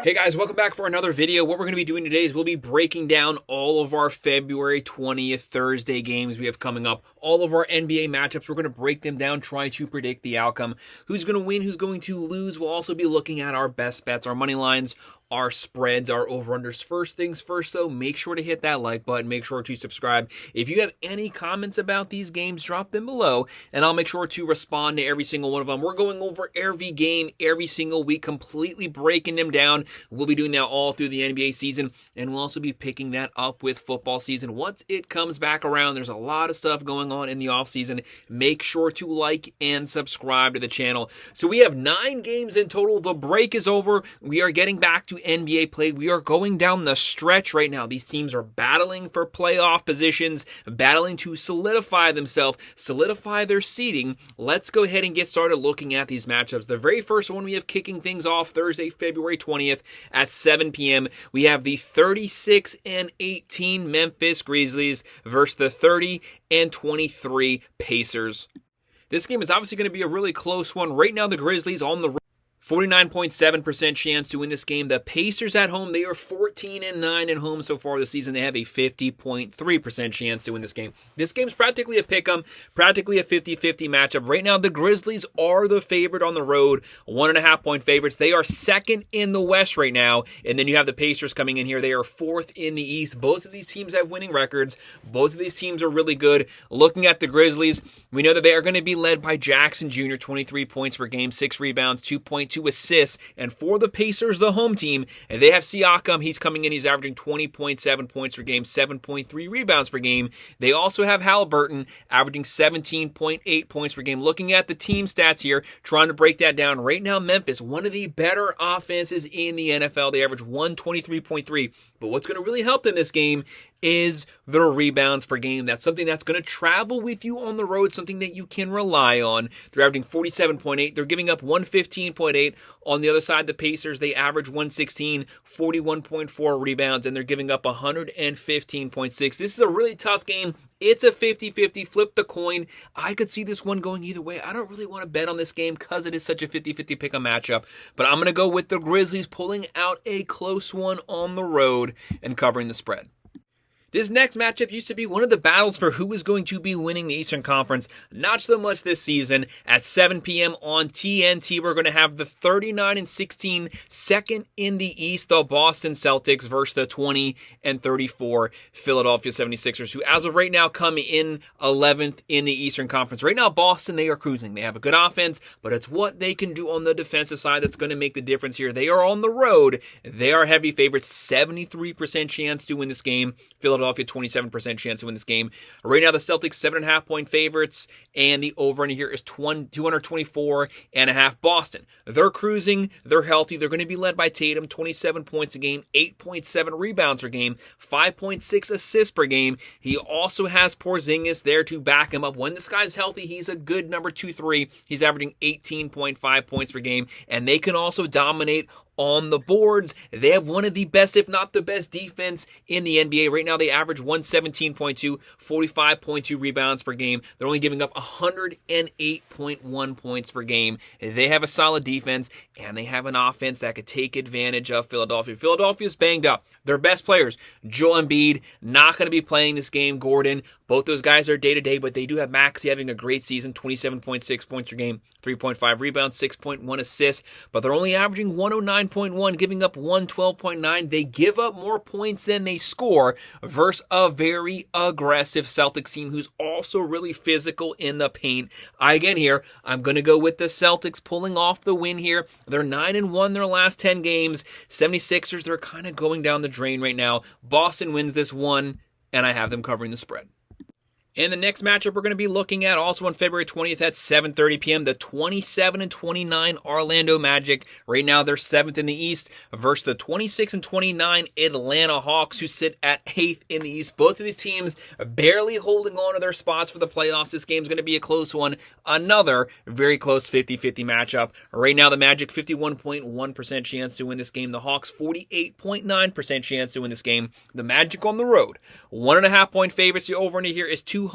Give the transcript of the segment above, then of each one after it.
Hey guys, welcome back for another video. What we're going to be doing today is we'll be breaking down all of our February 20th Thursday games we have coming up. All of our NBA matchups, we're going to break them down, try to predict the outcome. Who's going to win, who's going to lose. We'll also be looking at our best bets, our money lines, our spreads, our over-unders. First things first, though, make sure to hit that like button. Make sure to subscribe. If you have any comments about these games, drop them below, and I'll make sure to respond to every single one of them. We're going over every game, every single week, completely breaking them down. We'll be doing that all through the NBA season, and we'll also be picking that up with football season. Once it comes back around, there's a lot of stuff going on in the offseason. Make sure to like and subscribe to the channel. So we have 9 games in total. The break is over. We are getting back to NBA play. We are going down the stretch right now. These teams are battling for playoff positions, battling to solidify themselves, solidify their seeding. Let's go ahead and get started looking at these matchups. The very first one we have kicking things off Thursday, February 20th at 7 p.m. We have the 36-18 Memphis Grizzlies versus the 30-23 Pacers. This game is obviously going to be a really close one. Right now, the Grizzlies on the 49.7% chance to win this game. The Pacers at home, they are 14-9 at home so far this season. They have a 50.3% chance to win this game. This game's practically a pick-em, practically a 50-50 matchup. Right now, the Grizzlies are the favorite on the road, 1.5-point favorites. They are second in the West right now, and then you have the Pacers coming in here. They are fourth in the East. Both of these teams have winning records. Both of these teams are really good. Looking at the Grizzlies, we know that they are going to be led by Jackson Jr., 23 points per game, 6 rebounds, 2.2 assists, and for the Pacers, the home team, and they have Siakam. He's coming in, he's averaging 20.7 points per game, 7.3 rebounds per game. They also have Halliburton averaging 17.8 points per game. Looking at the team stats here, trying to break that down. Right now, Memphis, one of the better offenses in the NFL. They average 123.3, but what's going to really help in this game is the rebounds per game. That's something that's going to travel with you on the road, something that you can rely on. They're averaging 47.8. They're giving up 115.8. On the other side, the Pacers, they average 116, 41.4 rebounds, and they're giving up 115.6. This is a really tough game. It's a 50-50, flip the coin. I could see this one going either way. I don't really want to bet on this game because it is such a 50-50 pick-em matchup, but I'm going to go with the Grizzlies pulling out a close one on the road and covering the spread. This next matchup used to be one of the battles for who is going to be winning the Eastern Conference. Not so much this season. At 7 p.m. on TNT, we're going to have the 39-16 second in the East, the Boston Celtics versus the 20-34 Philadelphia 76ers, who as of right now come in 11th in the Eastern Conference. Right now, Boston, they are cruising. They have a good offense, but it's what they can do on the defensive side that's going to make the difference here. They are on the road. They are heavy favorites, 73% chance to win this game. Philadelphia, 27% chance to win this game. Right now, the Celtics, 7.5-point favorites, and the over-under here is 224.5. Boston, they're cruising, they're healthy, they're going to be led by Tatum, 27 points a game, 8.7 rebounds per game, 5.6 assists per game. He also has Porzingis there to back him up. When this guy's healthy, he's a good number 2-3. He's averaging 18.5 points per game, and they can also dominate on the boards. They have one of the best, if not the best, defense in the NBA. Right now, they average 117.2, 45.2 rebounds per game. They're only giving up 108.1 points per game. They have a solid defense, and they have an offense that could take advantage of Philadelphia. Philadelphia's banged up. Their best players, Joel Embiid, not going to be playing this game. Gordon, both those guys are day-to-day, but they do have Maxey having a great season, 27.6 points per game, 3.5 rebounds, 6.1 assists, but they're only averaging 109.1, giving up 112.9. They give up more points than they score versus a very aggressive Celtics team who's also really physical in the paint. I'm going to go with the Celtics pulling off the win here. They're 9-1 their last 10 games. 76ers, they're kind of going down the drain right now. Boston wins this one, and I have them covering the spread. And the next matchup we're going to be looking at also on February 20th at 7:30 p.m., the 27-29 Orlando Magic. Right now, they're 7th in the East versus the 26-29 Atlanta Hawks, who sit at 8th in the East. Both of these teams barely holding on to their spots for the playoffs. This game's going to be a close one. Another very close 50-50 matchup. Right now, the Magic, 51.1% chance to win this game. The Hawks, 48.9% chance to win this game. The Magic on the road, 1.5-point favorites. The over-under here is 222.5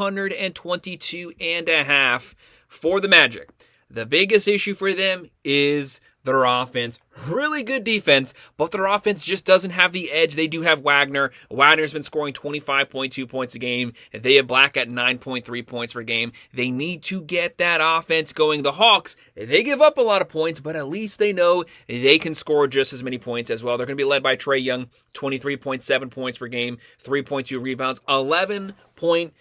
for the Magic. The biggest issue for them is their offense. Really good defense, but their offense just doesn't have the edge. They do have Wagner. Wagner's been scoring 25.2 points a game. They have Black at 9.3 points per game. They need to get that offense going. The Hawks, they give up a lot of points, but at least they know they can score just as many points as well. They're going to be led by Trae Young, 23.7 points per game, 3.2 rebounds, 11.5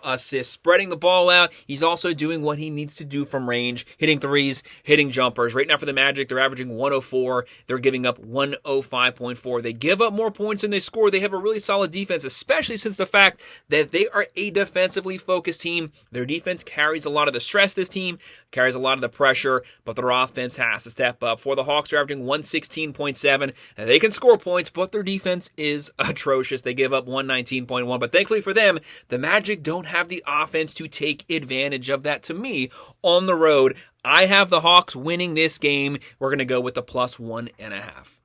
assists, spreading the ball out. He's also doing what he needs to do from range, hitting threes, hitting jumpers. Right now for the Magic, they're averaging 104. They're giving up 105.4. They give up more points than they score. They have a really solid defense, especially since the fact that they are a defensively focused team. Their defense carries a lot of the stress. This team carries a lot of the pressure, but their offense has to step up. For the Hawks, they're averaging 116.7. They can score points, but their defense is atrocious. They give up 119.1, but thankfully for them, the Magic don't have the offense to take advantage of that. To me, on the road, I have the Hawks winning this game. We're going to go with the +1.5.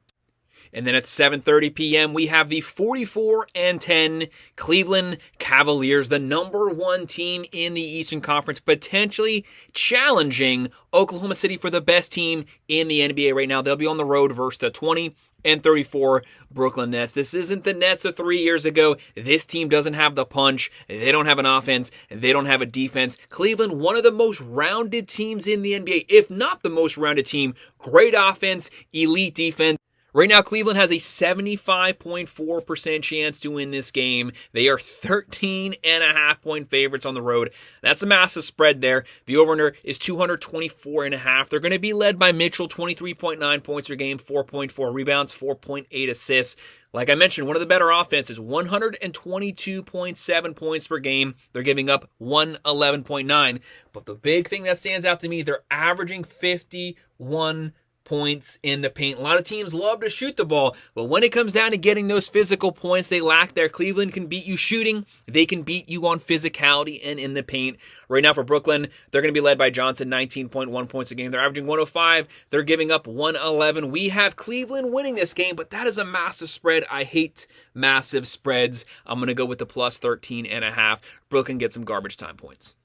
And then at 7:30 p.m., we have the 44-10 Cleveland Cavaliers, the number 1 team in the Eastern Conference, potentially challenging Oklahoma City for the best team in the NBA right now. They'll be on the road versus the 20-34 Brooklyn Nets. This isn't the Nets of 3 years ago. This team doesn't have the punch. They don't have an offense. They don't have a defense. Cleveland, one of the most rounded teams in the NBA, if not the most rounded team. Great offense, elite defense. Right now, Cleveland has a 75.4% chance to win this game. They are 13.5-point favorites on the road. That's a massive spread there. The over-under is 224.5. They're going to be led by Mitchell, 23.9 points per game, 4.4 rebounds, 4.8 assists. Like I mentioned, one of the better offenses, 122.7 points per game. They're giving up 111.9. But the big thing that stands out to me, they're averaging 51 points in the paint. A lot of teams love to shoot the ball, but when it comes down to getting those physical points, they lack there. Cleveland can beat you shooting. They can beat you on physicality and in the paint. Right now for Brooklyn, they're going to be led by Johnson, 19.1 points a game. They're averaging 105. They're giving up 111. We have Cleveland winning this game, but that is a massive spread. I hate massive spreads. I'm going to go with the +13.5. Brooklyn gets some garbage time points.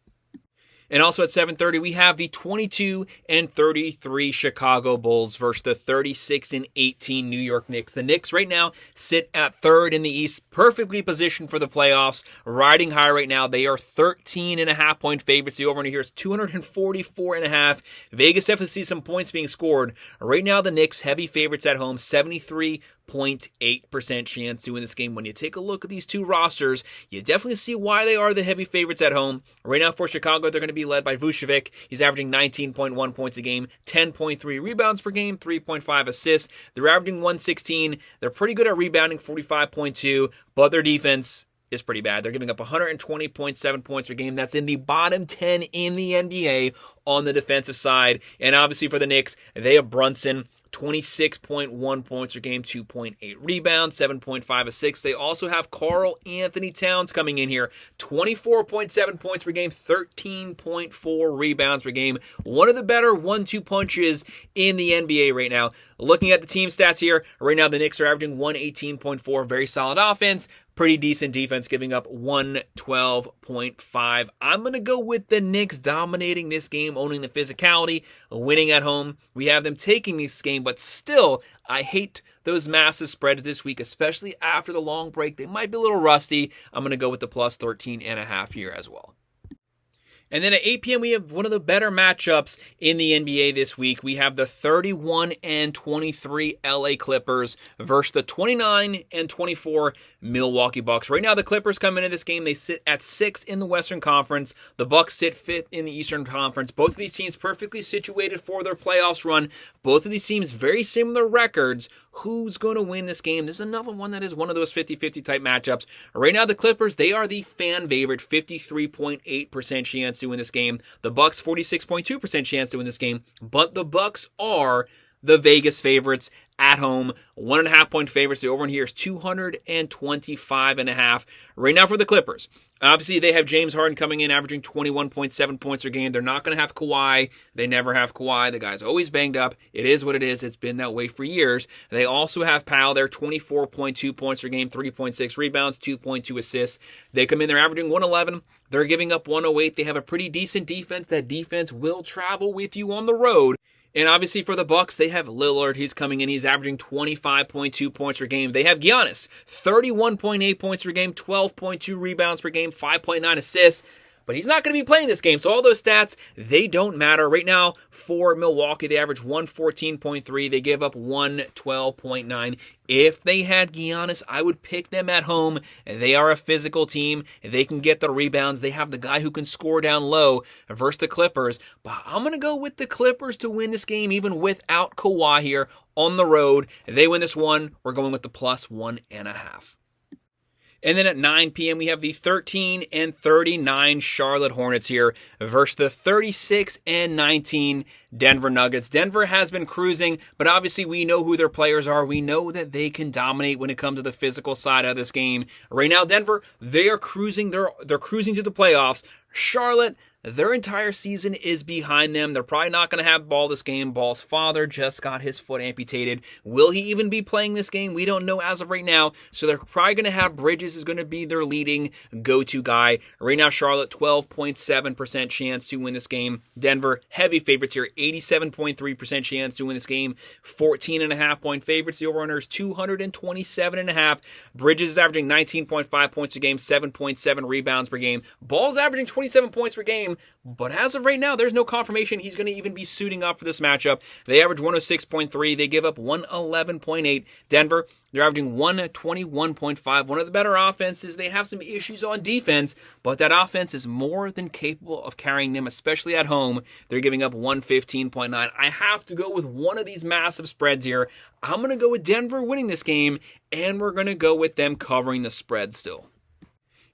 And also at 7:30, we have the 22-33 Chicago Bulls versus the 36-18 New York Knicks. The Knicks right now sit at 3rd in the East, perfectly positioned for the playoffs, riding high right now. They are 13.5-point favorites. The over-under here is 244.5. Vegas definitely sees some points being scored. Right now, the Knicks, heavy favorites at home, 73.8% chance to win this game. When you take a look at these two rosters, you definitely see why they are the heavy favorites at home. Right now for Chicago, they're going to be led by Vucevic. He's averaging 19.1 points a game, 10.3 rebounds per game, 3.5 assists. They're averaging 116. They're pretty good at rebounding, 45.2, but their defense is pretty bad. They're giving up 120.7 points per game. That's in the bottom 10 in the NBA on the defensive side. And obviously for the Knicks, they have Brunson, 26.1 points per game, 2.8 rebounds, 7.5 assists. They also have Karl Anthony Towns coming in here, 24.7 points per game, 13.4 rebounds per game. One of the better 1-2 punches in the NBA right now. Looking at the team stats here, right now the Knicks are averaging 118.4, very solid offense. Pretty decent defense, giving up 112.5. I'm going to go with the Knicks dominating this game, owning the physicality, winning at home. We have them taking this game, but still, I hate those massive spreads this week, especially after the long break. They might be a little rusty. I'm going to go with the +13.5 here as well. And then at 8 p.m., we have one of the better matchups in the NBA this week. We have the 31-23 LA Clippers versus the 29-24 Milwaukee Bucks. Right now, the Clippers come into this game. They sit at 6th in the Western Conference. The Bucks sit 5th in the Eastern Conference. Both of these teams perfectly situated for their playoffs run. Both of these teams very similar records. Who's going to win this game? This is another one that is one of those 50-50 type matchups. Right now, the Clippers, they are the fan favorite, 53.8% chance to win this game. The Bucks, 46.2% chance to win this game. But the Bucks are the Vegas favorites at home. 1.5-point favorites. The over in here is 225.5. Right now for the Clippers. Obviously, they have James Harden coming in, averaging 21.7 points per game. They're not going to have Kawhi. They never have Kawhi. The guy's always banged up. It is what it is. It's been that way for years. They also have Powell there, 24.2 points per game, 3.6 rebounds, 2.2 assists. They come in, they're averaging 111. They're giving up 108. They have a pretty decent defense. That defense will travel with you on the road. And obviously for the Bucks, they have Lillard. He's coming in. He's averaging 25.2 points per game. They have Giannis, 31.8 points per game, 12.2 rebounds per game, 5.9 assists. But he's not going to be playing this game. So all those stats, they don't matter. Right now, for Milwaukee, they average 114.3. They give up 112.9. If they had Giannis, I would pick them at home. They are a physical team. They can get the rebounds. They have the guy who can score down low versus the Clippers. But I'm going to go with the Clippers to win this game, even without Kawhi here on the road. If they win this one, we're going with the +1.5. And then at 9 p.m., we have the 13-39 Charlotte Hornets here versus the 36-19 Denver Nuggets. Denver has been cruising, but obviously we know who their players are. We know that they can dominate when it comes to the physical side of this game. Right now, Denver, they are cruising. They're cruising to the playoffs. Charlotte, their entire season is behind them. They're probably not going to have Ball this game. Ball's father just got his foot amputated. Will he even be playing this game? We don't know as of right now. So they're probably going to have Bridges is going to be their leading go-to guy. Right now, Charlotte, 12.7% chance to win this game. Denver, heavy favorites here, 87.3% chance to win this game. 14.5-point favorites. The over-under is 227.5. Bridges is averaging 19.5 points a game, 7.7 rebounds per game. Ball's averaging 27 points per game. But as of right now, there's no confirmation he's going to even be suiting up for this matchup. They average 106.3. They give up 111.8. Denver, they're averaging 121.5. One of the better offenses. They have some issues on defense, but that offense is more than capable of carrying them, especially at home. They're giving up 115.9. I have to go with one of these massive spreads here. I'm going to go with Denver winning this game, and we're going to go with them covering the spread still.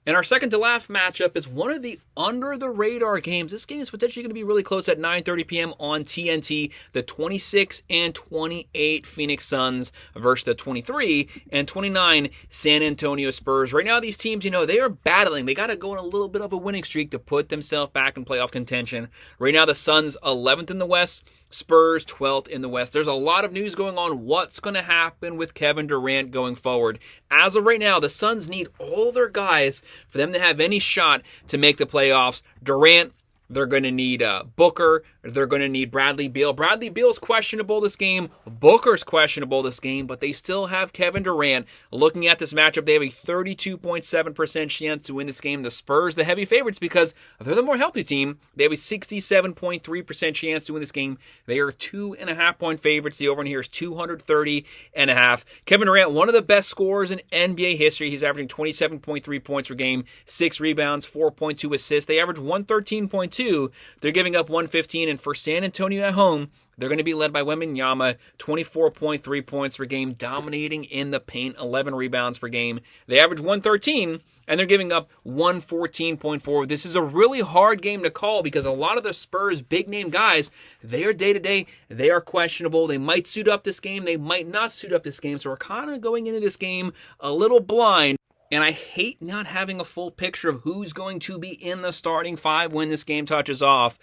And our second to last matchup is one of the under-the-radar games. This game is potentially going to be really close at 9:30 p.m. on TNT. The 26-28 Phoenix Suns versus the 23-29 San Antonio Spurs. Right now, these teams, they are battling. They got to go on a little bit of a winning streak to put themselves back in playoff contention. Right now, the Suns 11th in the West. Spurs 12th in the West. There's a lot of news going on what's going to happen with Kevin Durant going forward. As of right now, the Suns need all their guys for them to have any shot to make the playoffs. Durant, they're going to need Booker. They're going to need Bradley Beal. Bradley Beal's questionable this game. Booker's questionable this game, but they still have Kevin Durant. Looking at this matchup, they have a 32.7% chance to win this game. The Spurs, the heavy favorites, because they're the more healthy team. They have a 67.3% chance to win this game. They are 2.5-point favorites. The over in here is 230.5. Kevin Durant, one of the best scorers in NBA history. He's averaging 27.3 points per game, 6 rebounds, 4.2 assists. They average 113.2. They're giving up 115, and for San Antonio at home, they're going to be led by Wembanyama, 24.3 points per game, dominating in the paint, 11 rebounds per game. They average 113, and they're giving up 114.4. This is a really hard game to call because a lot of the Spurs big-name guys, they are day-to-day. They are questionable. They might suit up this game. They might not suit up this game. So we're kind of going into this game a little blind. And I hate not having a full picture of who's going to be in the starting five when this game touches off.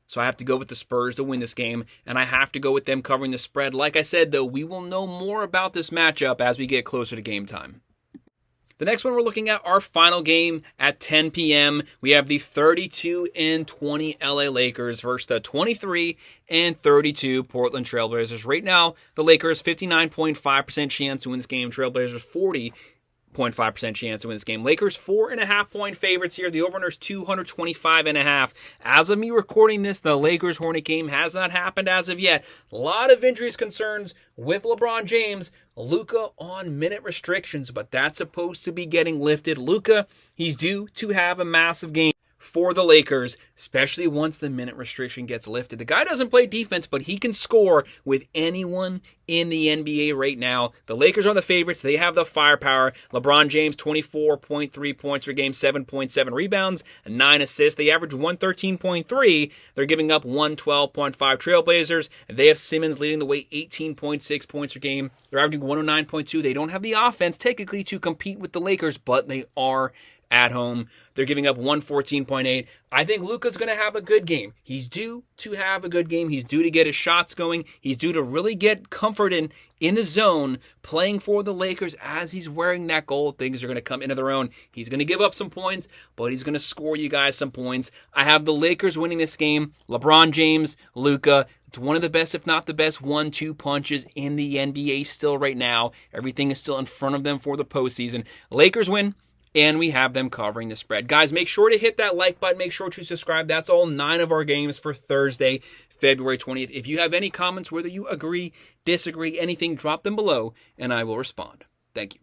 So I have to go with the Spurs to win this game, and I have to go with them covering the spread. Like I said, though, we will know more about this matchup as we get closer to game time. The next one, we're looking at our final game at 10 p.m. We have the 32-20 LA Lakers versus the 23-32 Portland Trailblazers. Right now, the Lakers 59.5% chance to win this game. Trailblazers 40.5% chance to win this game. Lakers 4.5-point favorites here. The over-under is 225.5. As of me recording this, the Lakers-Hornet game has not happened as of yet. A lot of injuries concerns with LeBron James. Luka on minute restrictions, but that's supposed to be getting lifted. Luka, he's due to have a massive game for the Lakers, especially once the minute restriction gets lifted. The guy doesn't play defense, but he can score with anyone in the NBA right now. The Lakers are the favorites. They have the firepower. LeBron James, 24.3 points per game, 7.7 rebounds, 9 assists. They average 113.3. They're giving up 112.5. Trailblazers, they have Simmons leading the way, 18.6 points per game. They're averaging 109.2. They don't have the offense technically to compete with the Lakers, but they are at home. They're giving up 114.8. I think Luka's going to have a good game. He's due to have a good game. He's due to get his shots going. He's due to really get comfort in the zone playing for the Lakers as he's wearing that gold. Things are going to come into their own. He's going to give up some points, but he's going to score you guys some points. I have the Lakers winning this game. LeBron James, Luka, It's one of the best, if not the best, 1-2 punches in the NBA still right now. Everything is still in front of them for the postseason. Lakers win, and we have them covering the spread. Guys, make sure to hit that like button. Make sure to subscribe. That's all 9 of our games for Thursday, February 20th. If you have any comments, whether you agree, disagree, anything, drop them below, and I will respond. Thank you.